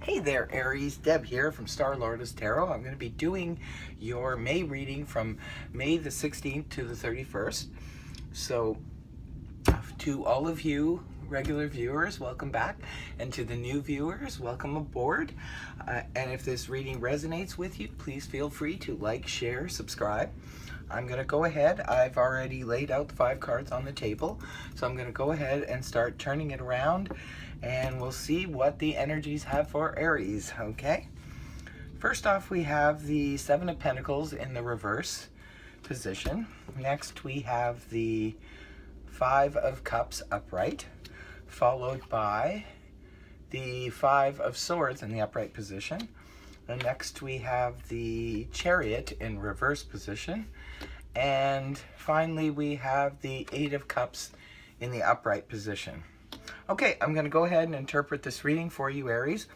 Hey there, Aries. Deb here from Star Lotus Tarot. I'm going to be doing your May reading from May the 16th to the 31st. So, to all of you regular viewers, welcome back. And to the new viewers, welcome aboard. And if this reading resonates with you, please feel free to like, share, subscribe. I'm going to go ahead. I've already laid out the 5 cards on the table. So I'm going to go ahead and start turning it around. And we'll see what the energies have for Aries, okay? First off, we have the 7 of Pentacles in the reverse position. Next, we have the 5 of Cups upright, followed by the 5 of Swords in the upright position. And next, we have the Chariot in reverse position. And finally, we have the 8 of Cups in the upright position. Okay, I'm going to go ahead and interpret this reading for you, Aries.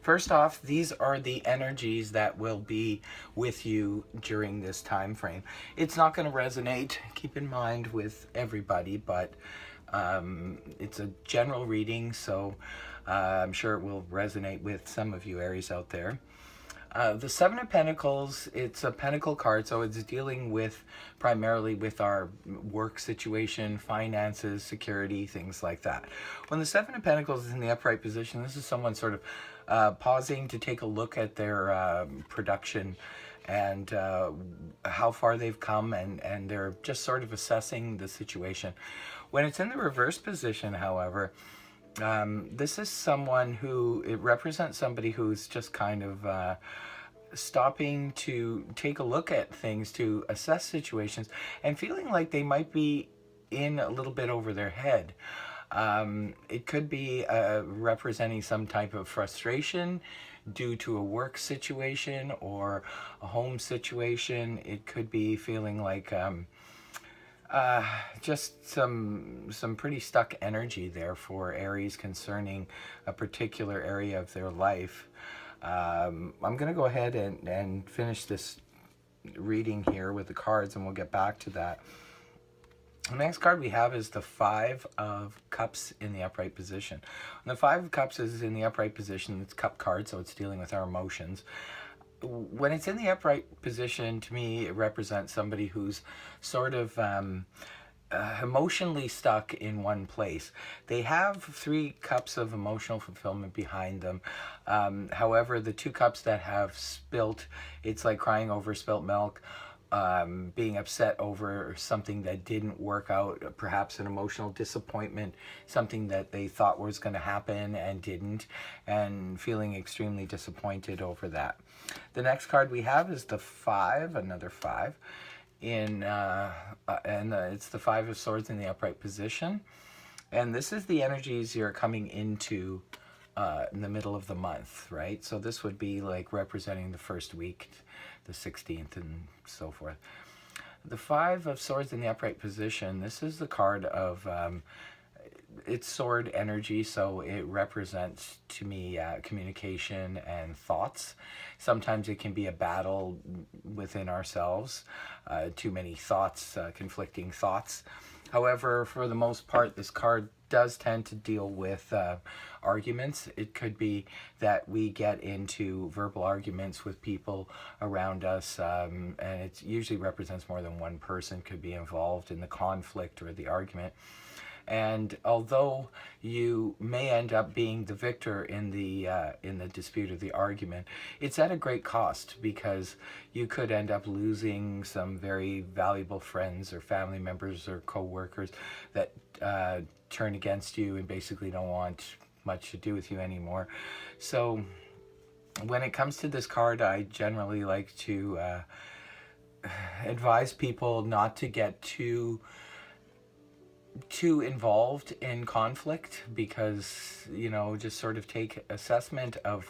First off, these are the energies that will be with you during this time frame. It's not going to resonate, keep in mind, with everybody, but it's a general reading, so I'm sure it will resonate with some of you Aries out there. The 7 of Pentacles, it's a pentacle card, so it's dealing with primarily with our work situation, finances, security, things like that. When the 7 of Pentacles is in the upright position, this is someone sort of pausing to take a look at their production and how far they've come, and they're just sort of assessing the situation. When it's in the reverse position, however, this is someone who, it represents somebody who's just kind of stopping to take a look at things, to assess situations, and feeling like they might be in a little bit over their head. It could be representing some type of frustration due to a work situation or a home situation. It could be feeling like just some pretty stuck energy there for Aries concerning a particular area of their life. I'm going to go ahead and finish this reading here with the cards, and we'll get back to that. The next card we have is the 5 of Cups in the upright position. When the 5 of Cups is in the upright position, it's cup card, so it's dealing with our emotions. When it's in the upright position, to me, it represents somebody who's sort of emotionally stuck in one place. They have 3 cups of emotional fulfillment behind them. However, the 2 cups that have spilt, it's like crying over spilt milk, being upset over something that didn't work out, perhaps an emotional disappointment, something that they thought was going to happen and didn't, and feeling extremely disappointed over that. The next card we have is the 5, another 5, it's the 5 of Swords in the upright position. And this is the energies you're coming into in the middle of the month, right? So this would be like representing the first week, the 16th and so forth. The 5 of Swords in the upright position, this is the card of it's sword energy, so it represents to me communication and thoughts. Sometimes it can be a battle within ourselves, too many thoughts, conflicting thoughts. However, for the most part, this card does tend to deal with arguments. It could be that we get into verbal arguments with people around us, and it usually represents more than one person could be involved in the conflict or the argument. And although you may end up being the victor in the dispute or the argument, it's at a great cost, because you could end up losing some very valuable friends or family members or co-workers that turn against you and basically don't want much to do with you anymore. So when it comes to this card, I generally like to advise people not to get too involved in conflict, because, you know, just sort of take assessment of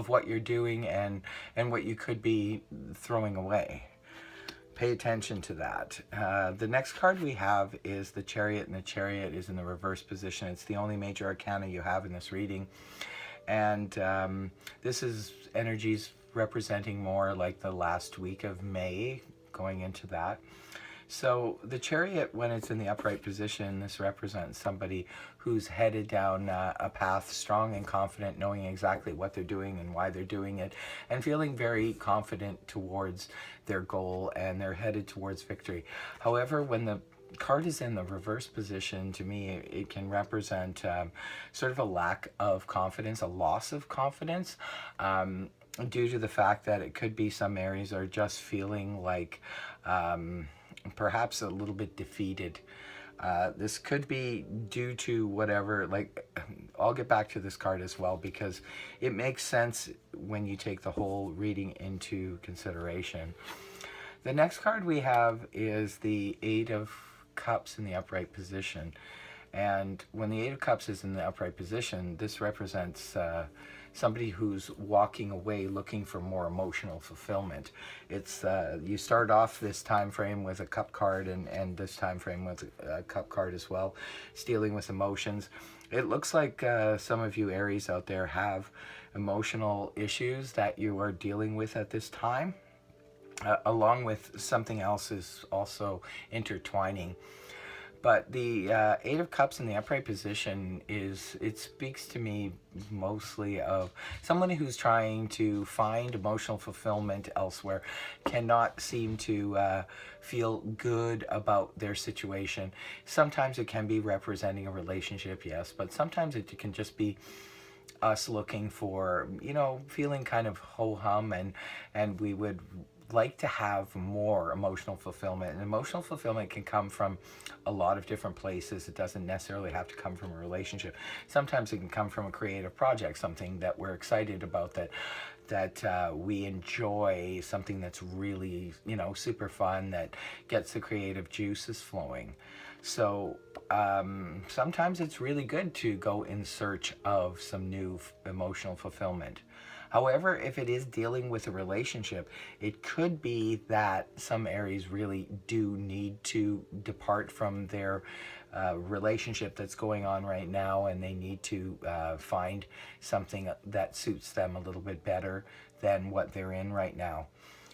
what you're doing and what you could be throwing away. Pay attention to that. The next card we have is the Chariot, and the Chariot is in the reverse position. It's the only major arcana you have in this reading, and this is energies representing more like the last week of May, going into that. So the Chariot, when it's in the upright position, this represents somebody who's headed down a path, strong and confident, knowing exactly what they're doing and why they're doing it, and feeling very confident towards their goal, and they're headed towards victory. However, when the card is in the reverse position, to me it can represent sort of a lack of confidence, a loss of confidence, due to the fact that it could be some Aries are just feeling like perhaps a little bit defeated. This could be due to whatever, like, I'll get back to this card as well, because it makes sense when you take the whole reading into consideration. The next card we have is the Eight of Cups in the upright position. And when the Eight of Cups is in the upright position, this represents somebody who's walking away looking for more emotional fulfillment. It's you start off this time frame with a cup card, and this time frame with a cup card as well. It's dealing with emotions. It looks like some of you Aries out there have emotional issues that you are dealing with at this time. Along with something else is also intertwining. But the Eight of Cups in the upright position it speaks to me mostly of someone who's trying to find emotional fulfillment elsewhere, cannot seem to feel good about their situation. Sometimes it can be representing a relationship, yes, but sometimes it can just be us looking for, feeling kind of ho-hum, and we would like to have more emotional fulfillment. And emotional fulfillment can come from a lot of different places. It doesn't necessarily have to come from a relationship. Sometimes it can come from a creative project, something that we're excited about, that we enjoy, something that's really, super fun, that gets the creative juices flowing. So sometimes it's really good to go in search of some new emotional fulfillment. However, if it is dealing with a relationship, it could be that some Aries really do need to depart from their relationship that's going on right now, and they need to find something that suits them a little bit better than what they're in right now.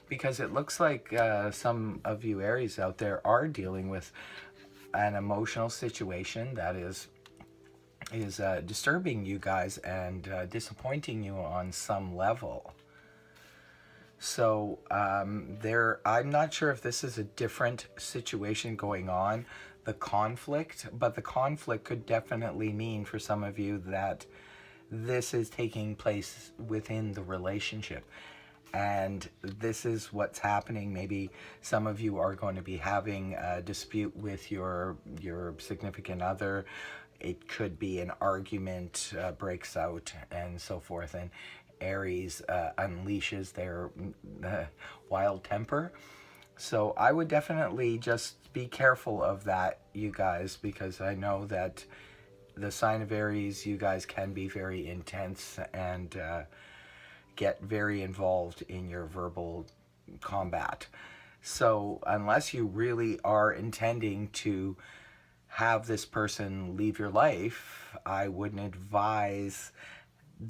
Because it looks like some of you Aries out there are dealing with an emotional situation that is disturbing you guys and disappointing you on some level. So I'm not sure if this is a different situation going on, the conflict, but the conflict could definitely mean for some of you that this is taking place within the relationship. And this is what's happening. Maybe some of you are going to be having a dispute with your significant other. It could be an argument breaks out and so forth, and Aries unleashes their wild temper. So I would definitely just be careful of that, you guys, because I know that the sign of Aries, you guys can be very intense and get very involved in your verbal combat. So unless you really are intending to have this person leave your life, I wouldn't advise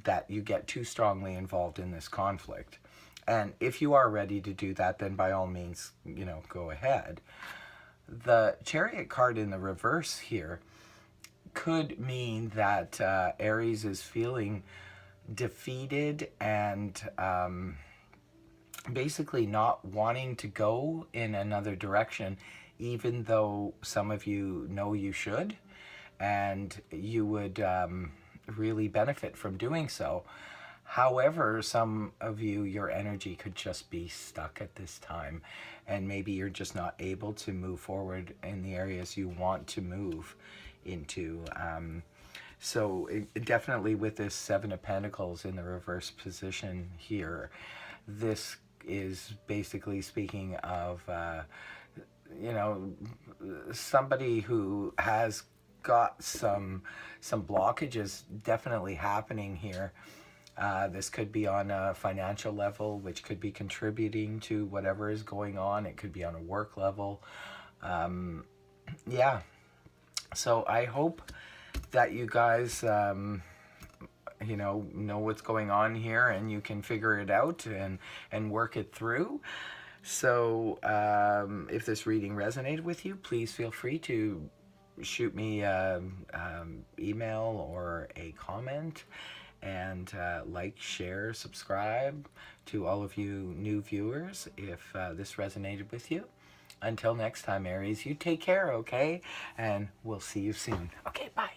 that you get too strongly involved in this conflict. And if you are ready to do that, then by all means, go ahead. The Chariot card in the reverse here could mean that Aries is feeling defeated and basically not wanting to go in another direction, even though some of you know you should, and you would really benefit from doing so. However, some of you, your energy could just be stuck at this time, and maybe you're just not able to move forward in the areas you want to move into. So definitely with this Seven of Pentacles in the reverse position here, this is basically speaking of, somebody who has got some blockages definitely happening here. This could be on a financial level, which could be contributing to whatever is going on. It could be on a work level. Yeah. So I hope that you guys, know what's going on here, and you can figure it out and work it through. So if this reading resonated with you, please feel free to shoot me email or a comment, and like, share, subscribe to all of you new viewers if this resonated with you. Until next time, Aries, you take care, okay? And we'll see you soon. Okay, bye.